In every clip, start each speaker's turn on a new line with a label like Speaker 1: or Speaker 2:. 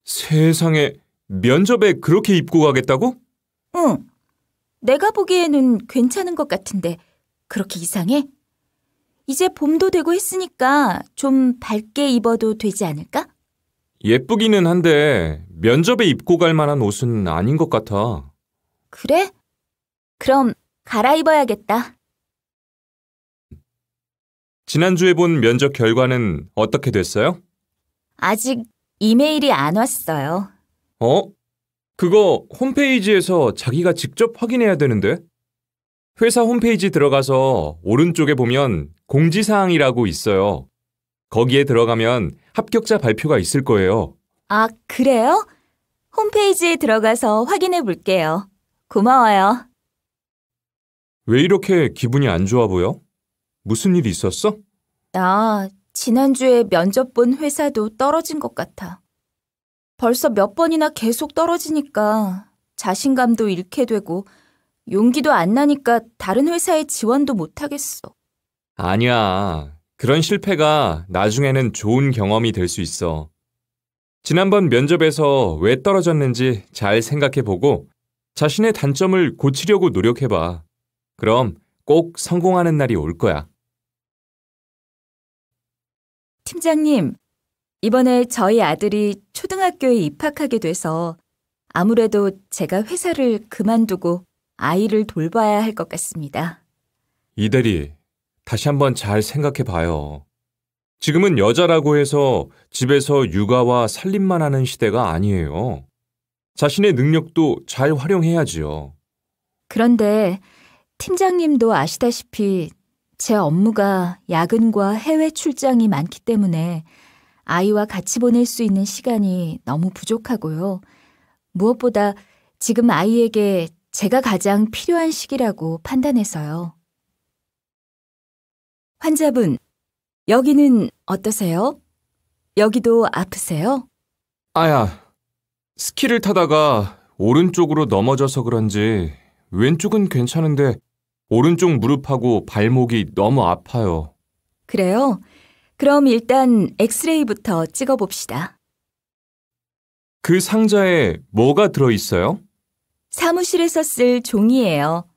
Speaker 1: 세상에, 면접에 그렇게 입고 가겠다고?
Speaker 2: 응. 내가 보기에는 괜찮은 것 같은데 그렇게 이상해? 이제 봄도 되고 했으니까 좀 밝게 입어도 되지 않을까?
Speaker 1: 예쁘기는 한데 면접에 입고 갈 만한 옷은 아닌 것 같아.
Speaker 2: 그래? 그럼 갈아입어야겠다.
Speaker 1: 지난주에 본 면접 결과는 어떻게 됐어요?
Speaker 2: 아직 이메일이 안 왔어요.
Speaker 1: 어? 그거 홈페이지에서 자기가 직접 확인해야 되는데? 회사 홈페이지 들어가서 오른쪽에 보면 공지사항이라고 있어요. 거기에 들어가면 합격자 발표가 있을 거예요.
Speaker 2: 아, 그래요? 홈페이지에 들어가서 확인해 볼게요. 고마워요.
Speaker 1: 왜 이렇게 기분이 안 좋아 보여? 무슨 일 있었어?
Speaker 2: 나 지난주에 면접 본 회사도 떨어진 것 같아. 벌써 몇 번이나 계속 떨어지니까 자신감도 잃게 되고 용기도 안 나니까 다른 회사에 지원도 못 하겠어.
Speaker 1: 아니야. 그런 실패가 나중에는 좋은 경험이 될 수 있어. 지난번 면접에서 왜 떨어졌는지 잘 생각해보고 자신의 단점을 고치려고 노력해봐. 그럼 꼭 성공하는 날이 올 거야.
Speaker 2: 팀장님, 이번에 저희 아들이 초등학교에 입학하게 돼서 아무래도 제가 회사를 그만두고 아이를 돌봐야 할 것 같습니다.
Speaker 1: 이 대리, 다시 한번 잘 생각해봐요. 지금은 여자라고 해서 집에서 육아와 살림만 하는 시대가 아니에요. 자신의 능력도 잘 활용해야지요.
Speaker 2: 그런데 팀장님도 아시다시피 제 업무가 야근과 해외 출장이 많기 때문에 아이와 같이 보낼 수 있는 시간이 너무 부족하고요. 무엇보다 지금 아이에게 제가 가장 필요한 시기라고 판단해서요. 환자분, 여기는 어떠세요? 여기도 아프세요?
Speaker 1: 아야, 스키를 타다가 오른쪽으로 넘어져서 그런지 왼쪽은 괜찮은데 오른쪽 무릎하고 발목이 너무 아파요.
Speaker 2: 그래요? 그럼 일단 엑스레이부터 찍어봅시다.
Speaker 1: 그 상자에 뭐가 들어있어요?
Speaker 2: 사무실에서 쓸 종이예요.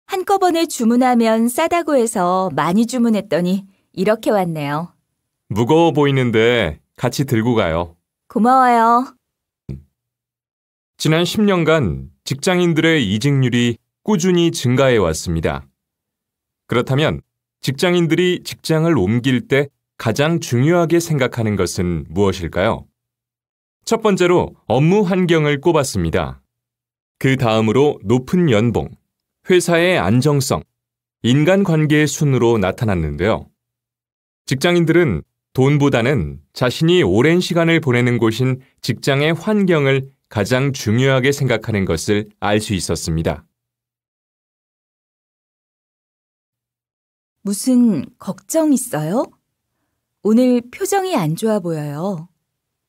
Speaker 2: 한꺼번에 주문하면 싸다고 해서 많이 주문했더니 이렇게 왔네요.
Speaker 1: 무거워 보이는데 같이 들고 가요.
Speaker 2: 고마워요.
Speaker 1: 지난 10년간 직장인들의 이직률이 꾸준히 증가해 왔습니다. 그렇다면 직장인들이 직장을 옮길 때 가장 중요하게 생각하는 것은 무엇일까요? 첫 번째로 업무 환경을 꼽았습니다. 그 다음으로 높은 연봉, 회사의 안정성, 인간관계의 순으로 나타났는데요. 직장인들은 돈보다는 자신이 오랜 시간을 보내는 곳인 직장의 환경을 가장 중요하게 생각하는 것을 알 수 있었습니다.
Speaker 2: 무슨 걱정 있어요? 오늘 표정이 안 좋아 보여요.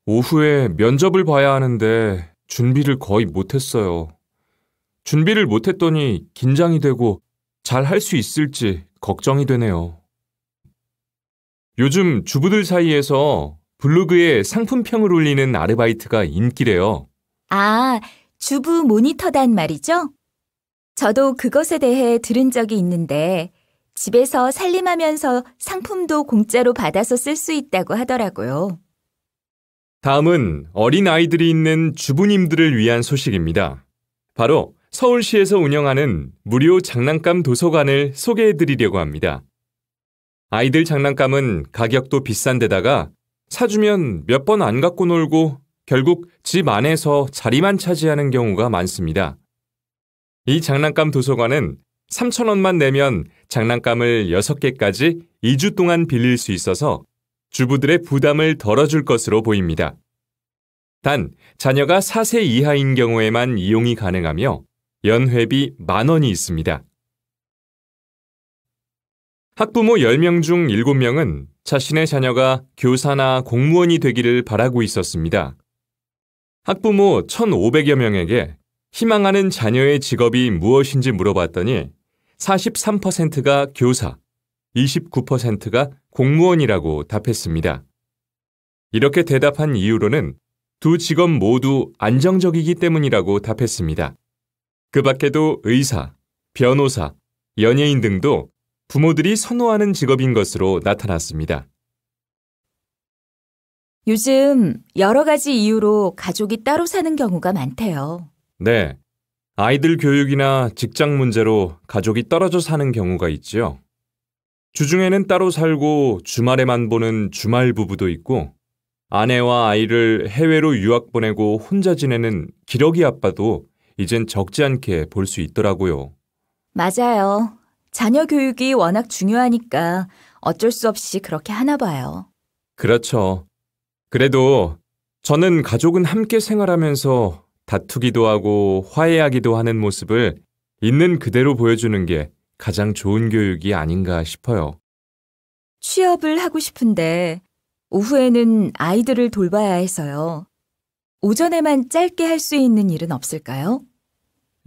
Speaker 1: 오후에 면접을 봐야 하는데 준비를 거의 못했어요. 준비를 못했더니 긴장이 되고 잘 할 수 있을지 걱정이 되네요. 요즘 주부들 사이에서 블로그에 상품평을 올리는 아르바이트가 인기래요.
Speaker 2: 아, 주부 모니터단 말이죠? 저도 그것에 대해 들은 적이 있는데 집에서 살림하면서 상품도 공짜로 받아서 쓸 수 있다고 하더라고요.
Speaker 1: 다음은 어린아이들이 있는 주부님들을 위한 소식입니다. 바로 서울시에서 운영하는 무료 장난감 도서관을 소개해드리려고 합니다. 아이들 장난감은 가격도 비싼 데다가 사주면 몇 번 안 갖고 놀고 결국 집 안에서 자리만 차지하는 경우가 많습니다. 이 장난감 도서관은 3,000원만 내면 장난감을 6개까지 2주 동안 빌릴 수 있어서 주부들의 부담을 덜어줄 것으로 보입니다. 단, 자녀가 4세 이하인 경우에만 이용이 가능하며 연회비 10,000원이 있습니다. 학부모 10명 중 7명은 자신의 자녀가 교사나 공무원이 되기를 바라고 있었습니다. 학부모 1,500여 명에게 희망하는 자녀의 직업이 무엇인지 물어봤더니 43%가 교사, 29%가 공무원이라고 답했습니다. 이렇게 대답한 이유로는 두 직업 모두 안정적이기 때문이라고 답했습니다. 그 밖에도 의사, 변호사, 연예인 등도 부모들이 선호하는 직업인 것으로 나타났습니다.
Speaker 2: 요즘 여러 가지 이유로 가족이 따로 사는 경우가 많대요.
Speaker 1: 네, 아이들 교육이나 직장 문제로 가족이 떨어져 사는 경우가 있지요. 주중에는 따로 살고 주말에만 보는 주말 부부도 있고, 아내와 아이를 해외로 유학 보내고 혼자 지내는 기러기 아빠도 이젠 적지 않게 볼 수 있더라고요.
Speaker 2: 맞아요. 자녀 교육이 워낙 중요하니까 어쩔 수 없이 그렇게 하나 봐요.
Speaker 1: 그렇죠. 그래도 저는 가족은 함께 생활하면서 다투기도 하고 화해하기도 하는 모습을 있는 그대로 보여주는 게 가장 좋은 교육이 아닌가 싶어요.
Speaker 2: 취업을 하고 싶은데 오후에는 아이들을 돌봐야 해서요. 오전에만 짧게 할 수 있는 일은 없을까요?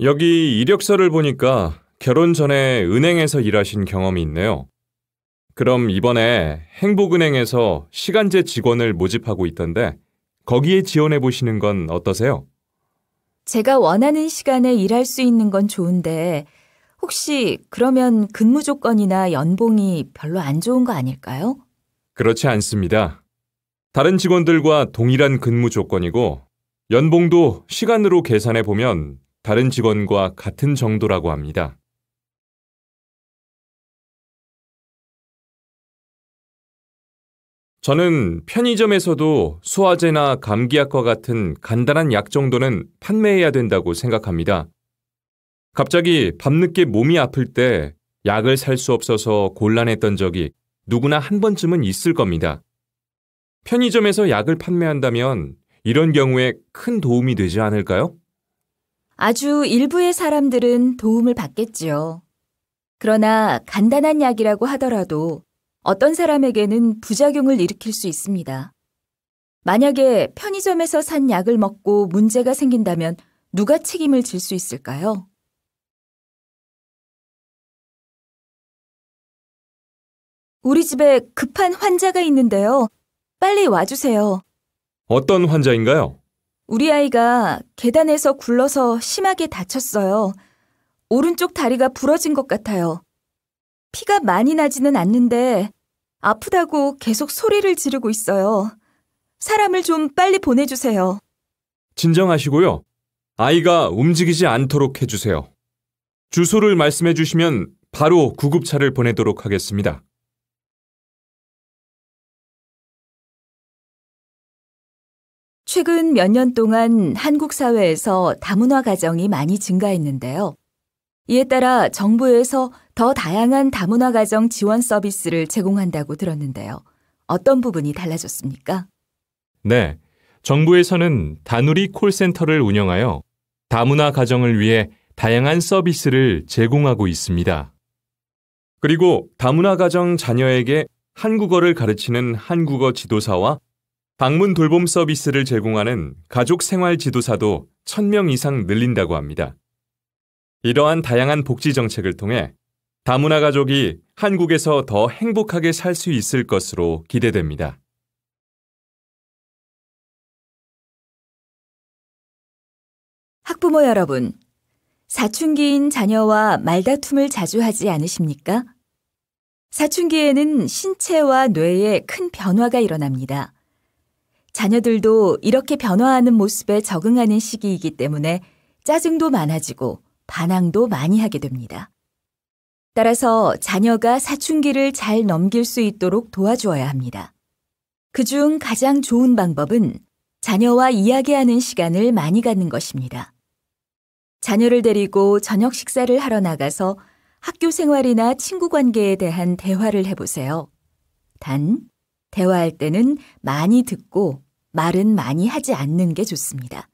Speaker 1: 여기 이력서를 보니까 결혼 전에 은행에서 일하신 경험이 있네요. 그럼 이번에 행복은행에서 시간제 직원을 모집하고 있던데 거기에 지원해 보시는 건 어떠세요?
Speaker 2: 제가 원하는 시간에 일할 수 있는 건 좋은데 혹시 그러면 근무 조건이나 연봉이 별로 안 좋은 거 아닐까요?
Speaker 1: 그렇지 않습니다. 다른 직원들과 동일한 근무 조건이고 연봉도 시간으로 계산해 보면 다른 직원과 같은 정도라고 합니다. 저는 편의점에서도 소화제나 감기약과 같은 간단한 약 정도는 판매해야 된다고 생각합니다. 갑자기 밤늦게 몸이 아플 때 약을 살 수 없어서 곤란했던 적이 누구나 한 번쯤은 있을 겁니다. 편의점에서 약을 판매한다면 이런 경우에 큰 도움이 되지 않을까요?
Speaker 2: 아주 일부의 사람들은 도움을 받겠지요. 그러나 간단한 약이라고 하더라도 어떤 사람에게는 부작용을 일으킬 수 있습니다. 만약에 편의점에서 산 약을 먹고 문제가 생긴다면 누가 책임을 질 수 있을까요? 우리 집에 급한 환자가 있는데요. 빨리 와주세요.
Speaker 1: 어떤 환자인가요?
Speaker 2: 우리 아이가 계단에서 굴러서 심하게 다쳤어요. 오른쪽 다리가 부러진 것 같아요. 피가 많이 나지는 않는데 아프다고 계속 소리를 지르고 있어요. 사람을 좀 빨리 보내주세요.
Speaker 1: 진정하시고요. 아이가 움직이지 않도록 해주세요. 주소를 말씀해 주시면 바로 구급차를 보내도록 하겠습니다.
Speaker 2: 최근 몇 년 동안 한국 사회에서 다문화 가정이 많이 증가했는데요. 이에 따라 정부에서 더 다양한 다문화 가정 지원 서비스를 제공한다고 들었는데요. 어떤 부분이 달라졌습니까?
Speaker 1: 네, 정부에서는 다누리 콜센터를 운영하여 다문화 가정을 위해 다양한 서비스를 제공하고 있습니다. 그리고 다문화 가정 자녀에게 한국어를 가르치는 한국어 지도사와 방문 돌봄 서비스를 제공하는 가족 생활 지도사도 1,000명 이상 늘린다고 합니다. 이러한 다양한 복지 정책을 통해 다문화 가족이 한국에서 더 행복하게 살 수 있을 것으로 기대됩니다.
Speaker 2: 학부모 여러분, 사춘기인 자녀와 말다툼을 자주 하지 않으십니까? 사춘기에는 신체와 뇌에 큰 변화가 일어납니다. 자녀들도 이렇게 변화하는 모습에 적응하는 시기이기 때문에 짜증도 많아지고 반항도 많이 하게 됩니다. 따라서 자녀가 사춘기를 잘 넘길 수 있도록 도와주어야 합니다. 그중 가장 좋은 방법은 자녀와 이야기하는 시간을 많이 갖는 것입니다. 자녀를 데리고 저녁 식사를 하러 나가서 학교 생활이나 친구 관계에 대한 대화를 해보세요. 단, 대화할 때는 많이 듣고 말은 많이 하지 않는 게 좋습니다.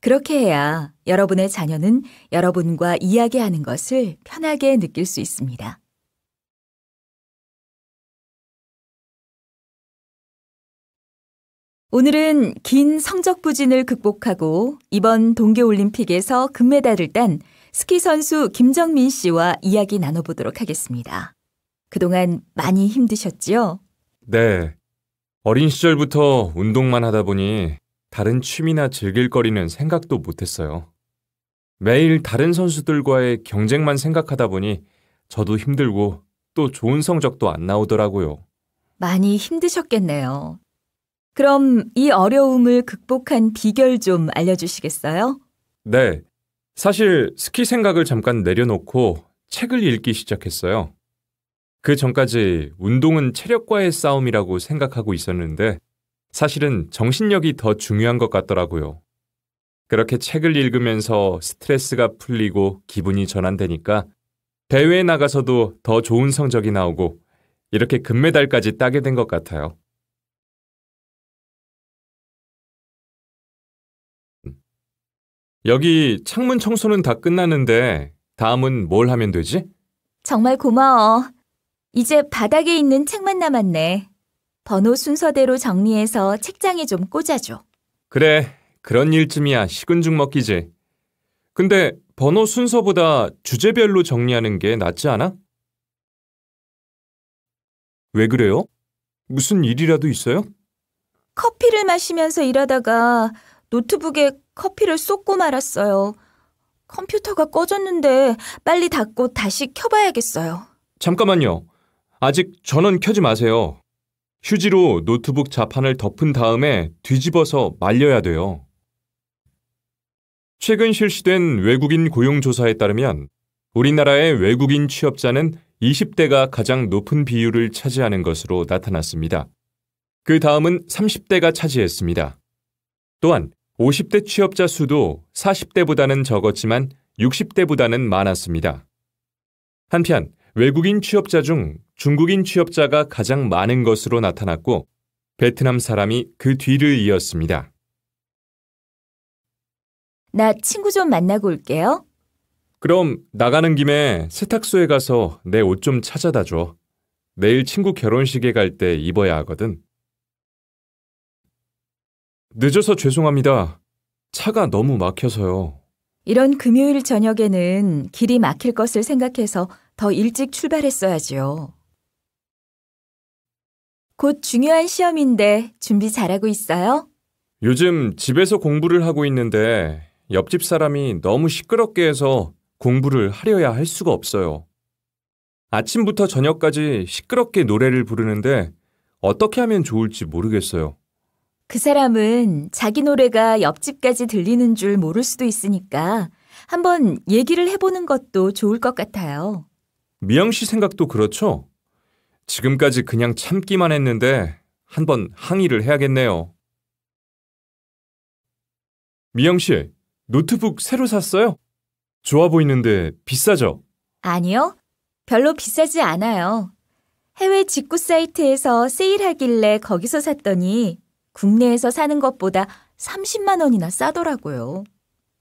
Speaker 2: 그렇게 해야 여러분의 자녀는 여러분과 이야기하는 것을 편하게 느낄 수 있습니다. 오늘은 긴 성적 부진을 극복하고 이번 동계올림픽에서 금메달을 딴 스키 선수 김정민 씨와 이야기 나눠보도록 하겠습니다. 그동안 많이 힘드셨지요?
Speaker 1: 네. 어린 시절부터 운동만 하다 보니 다른 취미나 즐길 거리는 생각도 못했어요. 매일 다른 선수들과의 경쟁만 생각하다 보니 저도 힘들고 또 좋은 성적도 안 나오더라고요.
Speaker 2: 많이 힘드셨겠네요. 그럼 이 어려움을 극복한 비결 좀 알려주시겠어요?
Speaker 1: 네, 사실 스키 생각을 잠깐 내려놓고 책을 읽기 시작했어요. 그 전까지 운동은 체력과의 싸움이라고 생각하고 있었는데 사실은 정신력이 더 중요한 것 같더라고요. 그렇게 책을 읽으면서 스트레스가 풀리고 기분이 전환되니까 대회에 나가서도 더 좋은 성적이 나오고 이렇게 금메달까지 따게 된 것 같아요. 여기 창문 청소는 다 끝났는데 다음은 뭘 하면 되지?
Speaker 2: 정말 고마워. 이제 바닥에 있는 책만 남았네. 번호 순서대로 정리해서 책장에 좀 꽂아줘.
Speaker 1: 그래, 그런 일쯤이야 식은 죽 먹기지. 근데 번호 순서보다 주제별로 정리하는 게 낫지 않아? 왜 그래요? 무슨 일이라도 있어요?
Speaker 2: 커피를 마시면서 일하다가 노트북에 커피를 쏟고 말았어요. 컴퓨터가 꺼졌는데 빨리 닫고 다시 켜봐야겠어요.
Speaker 1: 잠깐만요. 아직 전원 켜지 마세요. 휴지로 노트북 자판을 덮은 다음에 뒤집어서 말려야 돼요. 최근 실시된 외국인 고용조사에 따르면 우리나라의 외국인 취업자는 20대가 가장 높은 비율을 차지하는 것으로 나타났습니다. 그 다음은 30대가 차지했습니다. 또한 50대 취업자 수도 40대보다는 적었지만 60대보다는 많았습니다. 한편 외국인 취업자 중 중국인 취업자가 가장 많은 것으로 나타났고 베트남 사람이 그 뒤를 이었습니다.
Speaker 2: 나 친구 좀 만나고 올게요.
Speaker 1: 그럼 나가는 김에 세탁소에 가서 내 옷 좀 찾아다 줘. 내일 친구 결혼식에 갈 때 입어야 하거든. 늦어서 죄송합니다. 차가 너무 막혀서요.
Speaker 2: 이런 금요일 저녁에는 길이 막힐 것을 생각해서 더 일찍 출발했어야지요. 곧 중요한 시험인데 준비 잘하고 있어요?
Speaker 1: 요즘 집에서 공부를 하고 있는데 옆집 사람이 너무 시끄럽게 해서 공부를 하려야 할 수가 없어요. 아침부터 저녁까지 시끄럽게 노래를 부르는데 어떻게 하면 좋을지 모르겠어요.
Speaker 2: 그 사람은 자기 노래가 옆집까지 들리는 줄 모를 수도 있으니까 한번 얘기를 해보는 것도 좋을 것 같아요.
Speaker 1: 미영 씨 생각도 그렇죠? 지금까지 그냥 참기만 했는데 한번 항의를 해야겠네요. 미영 씨, 노트북 새로 샀어요? 좋아 보이는데 비싸죠?
Speaker 2: 아니요, 별로 비싸지 않아요. 해외 직구 사이트에서 세일하길래 거기서 샀더니 국내에서 사는 것보다 30만 원이나 싸더라고요.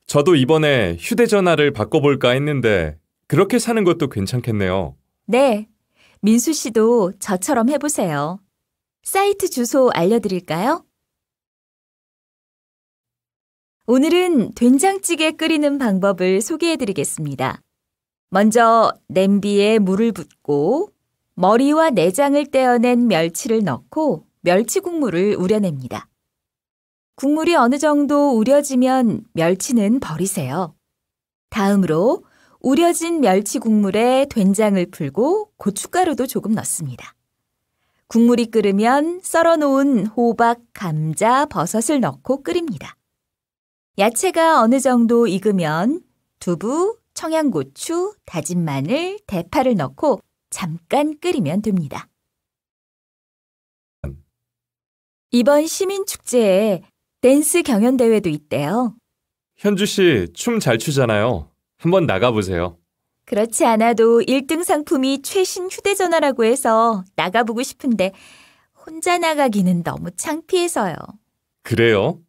Speaker 1: 저도 이번에 휴대전화를 바꿔볼까 했는데 그렇게 사는 것도 괜찮겠네요.
Speaker 2: 네, 민수 씨도 저처럼 해보세요. 사이트 주소 알려드릴까요? 오늘은 된장찌개 끓이는 방법을 소개해드리겠습니다. 먼저 냄비에 물을 붓고 머리와 내장을 떼어낸 멸치를 넣고 멸치 국물을 우려냅니다. 국물이 어느 정도 우려지면 멸치는 버리세요. 다음으로 우려진 멸치 국물에 된장을 풀고 고춧가루도 조금 넣습니다. 국물이 끓으면 썰어놓은 호박, 감자, 버섯을 넣고 끓입니다. 야채가 어느 정도 익으면 두부, 청양고추, 다진 마늘, 대파를 넣고 잠깐 끓이면 됩니다. 이번 시민축제에 댄스 경연대회도 있대요.
Speaker 1: 현주 씨 춤 잘 추잖아요. 한번 나가보세요.
Speaker 2: 그렇지 않아도 1등 상품이 최신 휴대전화라고 해서 나가보고 싶은데 혼자 나가기는 너무 창피해서요.
Speaker 1: 그래요?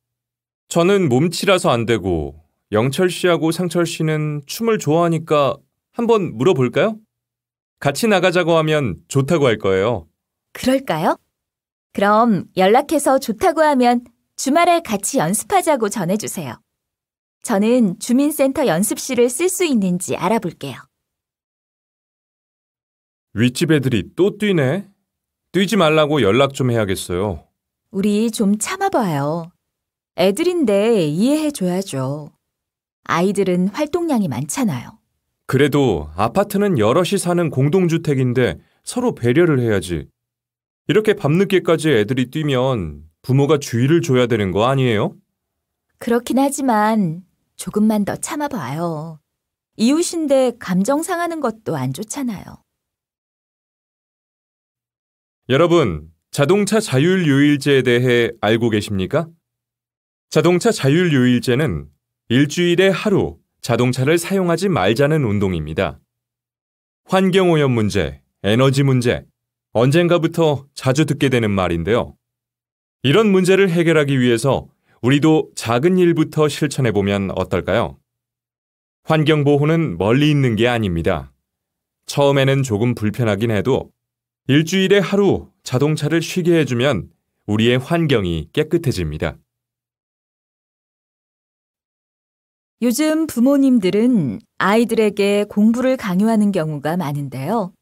Speaker 1: 저는 몸치라서 안 되고 영철 씨하고 상철 씨는 춤을 좋아하니까 한번 물어볼까요? 같이 나가자고 하면 좋다고 할 거예요.
Speaker 2: 그럴까요? 그럼 연락해서 좋다고 하면 주말에 같이 연습하자고 전해주세요. 저는 주민센터 연습실을 쓸 수 있는지 알아볼게요.
Speaker 1: 윗집 애들이 또 뛰네. 뛰지 말라고 연락 좀 해야겠어요.
Speaker 2: 우리 좀 참아봐요. 애들인데 이해해줘야죠. 아이들은 활동량이 많잖아요.
Speaker 1: 그래도 아파트는 여럿이 사는 공동주택인데 서로 배려를 해야지. 이렇게 밤늦게까지 애들이 뛰면 부모가 주의를 줘야 되는 거 아니에요?
Speaker 2: 그렇긴 하지만 조금만 더 참아봐요. 이웃인데 감정 상하는 것도 안 좋잖아요.
Speaker 1: 여러분, 자동차 자율요일제에 대해 알고 계십니까? 자동차 자율요일제는 일주일에 하루 자동차를 사용하지 말자는 운동입니다. 환경오염 문제, 에너지 문제, 언젠가부터 자주 듣게 되는 말인데요. 이런 문제를 해결하기 위해서 우리도 작은 일부터 실천해보면 어떨까요? 환경보호는 멀리 있는 게 아닙니다. 처음에는 조금 불편하긴 해도 일주일에 하루 자동차를 쉬게 해주면 우리의 환경이 깨끗해집니다.
Speaker 2: 요즘 부모님들은 아이들에게 공부를 강요하는 경우가 많은데요.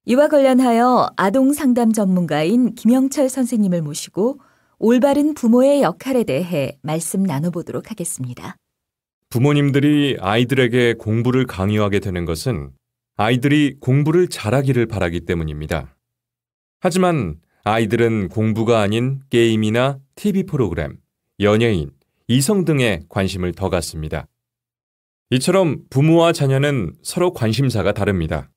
Speaker 2: 이와 관련하여 아동 상담 전문가인 김영철 선생님을 모시고 올바른 부모의 역할에 대해 말씀 나눠보도록 하겠습니다.
Speaker 1: 부모님들이 아이들에게 공부를 강요하게 되는 것은 아이들이 공부를 잘하기를 바라기 때문입니다. 하지만 아이들은 공부가 아닌 게임이나 TV 프로그램, 연예인, 이성 등에 관심을 더 갖습니다. 이처럼 부모와 자녀는 서로 관심사가 다릅니다.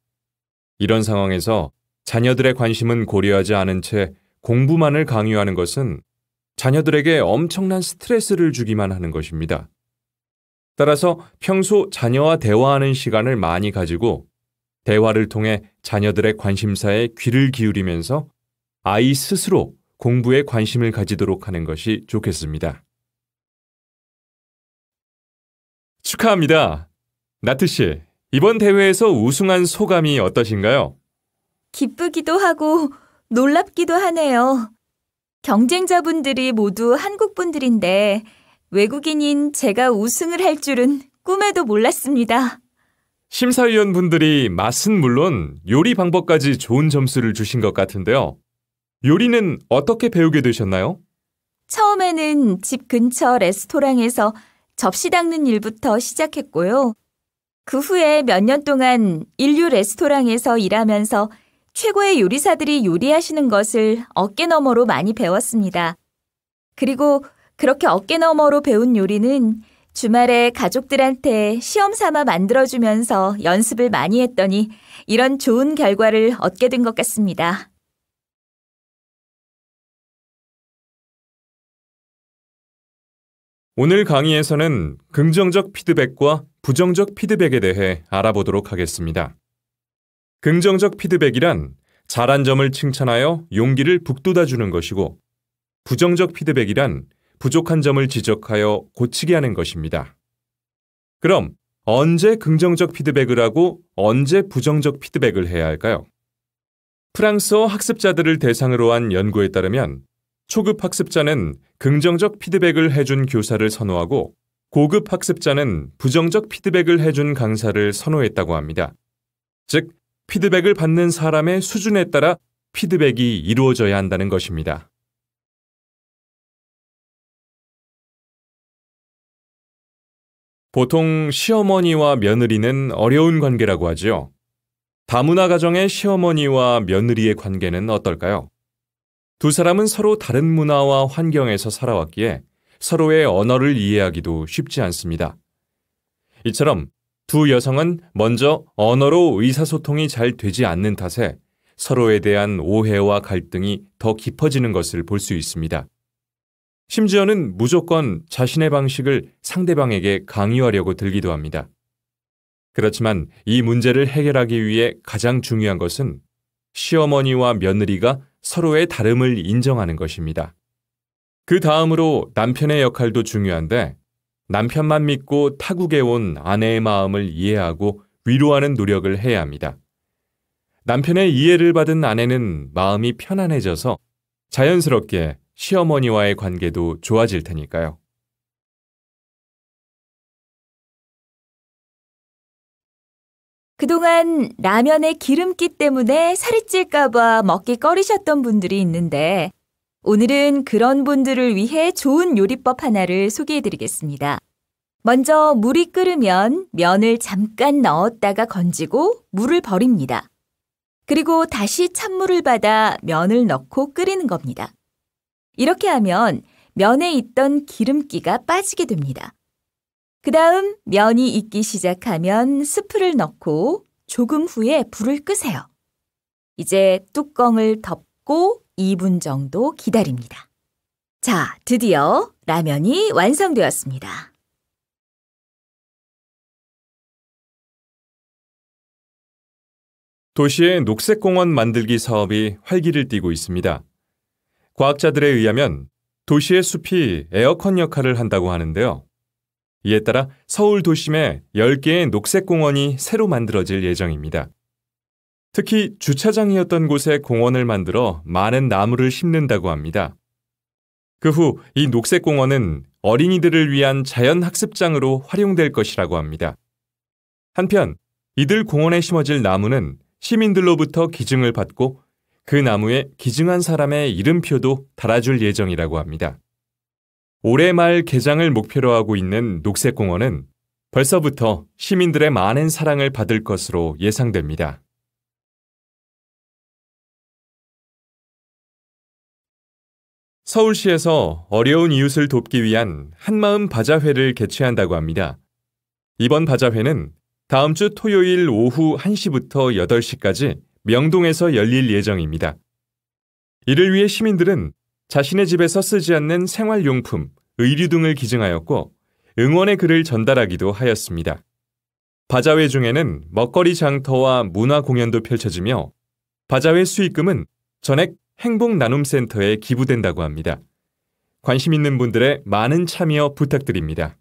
Speaker 1: 이런 상황에서 자녀들의 관심은 고려하지 않은 채 공부만을 강요하는 것은 자녀들에게 엄청난 스트레스를 주기만 하는 것입니다. 따라서 평소 자녀와 대화하는 시간을 많이 가지고 대화를 통해 자녀들의 관심사에 귀를 기울이면서 아이 스스로 공부에 관심을 가지도록 하는 것이 좋겠습니다. 축하합니다. 나트 씨, 이번 대회에서 우승한 소감이 어떠신가요?
Speaker 2: 기쁘기도 하고 놀랍기도 하네요. 경쟁자분들이 모두 한국분들인데 외국인인 제가 우승을 할 줄은 꿈에도 몰랐습니다.
Speaker 1: 심사위원분들이 맛은 물론 요리 방법까지 좋은 점수를 주신 것 같은데요. 요리는 어떻게 배우게 되셨나요?
Speaker 2: 처음에는 집 근처 레스토랑에서 접시 닦는 일부터 시작했고요. 그 후에 몇 년 동안 인류 레스토랑에서 일하면서 최고의 요리사들이 요리하시는 것을 어깨너머로 많이 배웠습니다. 그리고 그렇게 어깨너머로 배운 요리는 주말에 가족들한테 시험 삼아 만들어주면서 연습을 많이 했더니 이런 좋은 결과를 얻게 된 것 같습니다.
Speaker 1: 오늘 강의에서는 긍정적 피드백과 부정적 피드백에 대해 알아보도록 하겠습니다. 긍정적 피드백이란 잘한 점을 칭찬하여 용기를 북돋아주는 것이고, 부정적 피드백이란 부족한 점을 지적하여 고치게 하는 것입니다. 그럼 언제 긍정적 피드백을 하고 언제 부정적 피드백을 해야 할까요? 프랑스어 학습자들을 대상으로 한 연구에 따르면 초급 학습자는 긍정적 피드백을 해준 교사를 선호하고 고급 학습자는 부정적 피드백을 해준 강사를 선호했다고 합니다. 즉, 피드백을 받는 사람의 수준에 따라 피드백이 이루어져야 한다는 것입니다. 보통 시어머니와 며느리는 어려운 관계라고 하죠. 다문화 가정의 시어머니와 며느리의 관계는 어떨까요? 두 사람은 서로 다른 문화와 환경에서 살아왔기에 서로의 언어를 이해하기도 쉽지 않습니다. 이처럼 두 여성은 먼저 언어로 의사소통이 잘 되지 않는 탓에 서로에 대한 오해와 갈등이 더 깊어지는 것을 볼 수 있습니다. 심지어는 무조건 자신의 방식을 상대방에게 강요하려고 들기도 합니다. 그렇지만 이 문제를 해결하기 위해 가장 중요한 것은 시어머니와 며느리가 서로의 다름을 인정하는 것입니다. 그 다음으로 남편의 역할도 중요한데 남편만 믿고 타국에 온 아내의 마음을 이해하고 위로하는 노력을 해야 합니다. 남편의 이해를 받은 아내는 마음이 편안해져서 자연스럽게 시어머니와의 관계도 좋아질 테니까요.
Speaker 2: 그동안 라면의 기름기 때문에 살이 찔까 봐 먹기 꺼리셨던 분들이 있는데 오늘은 그런 분들을 위해 좋은 요리법 하나를 소개해드리겠습니다. 먼저 물이 끓으면 면을 잠깐 넣었다가 건지고 물을 버립니다. 그리고 다시 찬물을 받아 면을 넣고 끓이는 겁니다. 이렇게 하면 면에 있던 기름기가 빠지게 됩니다. 그 다음 면이 익기 시작하면 스프를 넣고 조금 후에 불을 끄세요. 이제 뚜껑을 덮고 2분 정도 기다립니다. 자, 드디어 라면이 완성되었습니다.
Speaker 1: 도시의 녹색공원 만들기 사업이 활기를 띠고 있습니다. 과학자들에 의하면 도시의 숲이 에어컨 역할을 한다고 하는데요. 이에 따라 서울 도심에 10개의 녹색공원이 새로 만들어질 예정입니다. 특히 주차장이었던 곳에 공원을 만들어 많은 나무를 심는다고 합니다. 그 후 이 녹색공원은 어린이들을 위한 자연학습장으로 활용될 것이라고 합니다. 한편 이들 공원에 심어질 나무는 시민들로부터 기증을 받고 그 나무에 기증한 사람의 이름표도 달아줄 예정이라고 합니다. 올해 말 개장을 목표로 하고 있는 녹색공원은 벌써부터 시민들의 많은 사랑을 받을 것으로 예상됩니다. 서울시에서 어려운 이웃을 돕기 위한 한마음 바자회를 개최한다고 합니다. 이번 바자회는 다음 주 토요일 오후 1시부터 8시까지 명동에서 열릴 예정입니다. 이를 위해 시민들은 자신의 집에서 쓰지 않는 생활용품, 의류 등을 기증하였고 응원의 글을 전달하기도 하였습니다. 바자회 중에는 먹거리 장터와 문화 공연도 펼쳐지며 바자회 수익금은 전액 행복나눔센터에 기부된다고 합니다. 관심 있는 분들의 많은 참여 부탁드립니다.